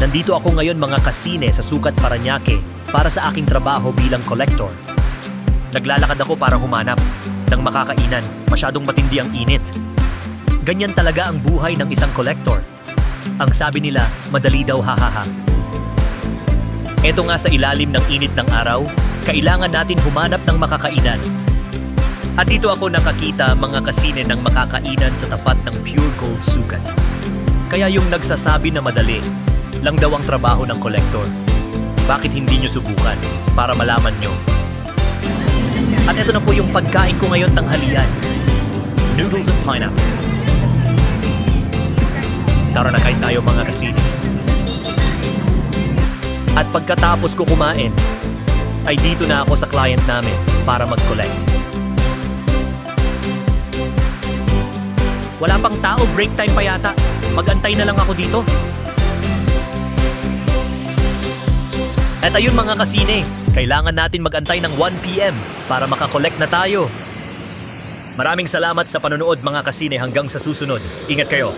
Nandito ako ngayon mga kasine sa Sukat Parañaque para sa aking trabaho bilang collector. Naglalakad ako para humanap ng makakainan. Masyadong matindi ang init. Ganyan talaga ang buhay ng isang collector. Ang sabi nila, madali daw hahaha. Eto nga sa ilalim ng init ng araw, kailangan natin humanap ng makakainan. At dito ako nakakita mga kasine ng makakainan sa tapat ng Pure Gold Sukat. Kaya yung nagsasabi na madali lang daw ang trabaho ng collector, bakit hindi nyo subukan para malaman nyo? At eto na po yung pagkain ko ngayon tanghalian. Noodles and pineapple. Tara na kain tayo mga kasine. At pagkatapos ko kumain, ay dito na ako sa client namin para mag-collect. Wala pang tao, break time pa yata. Mag-antay na lang ako dito. At ayun mga kasine, kailangan natin mag-antay ng 1 PM para makakollect na tayo. Maraming salamat sa panonood mga kasine hanggang sa susunod. Ingat kayo.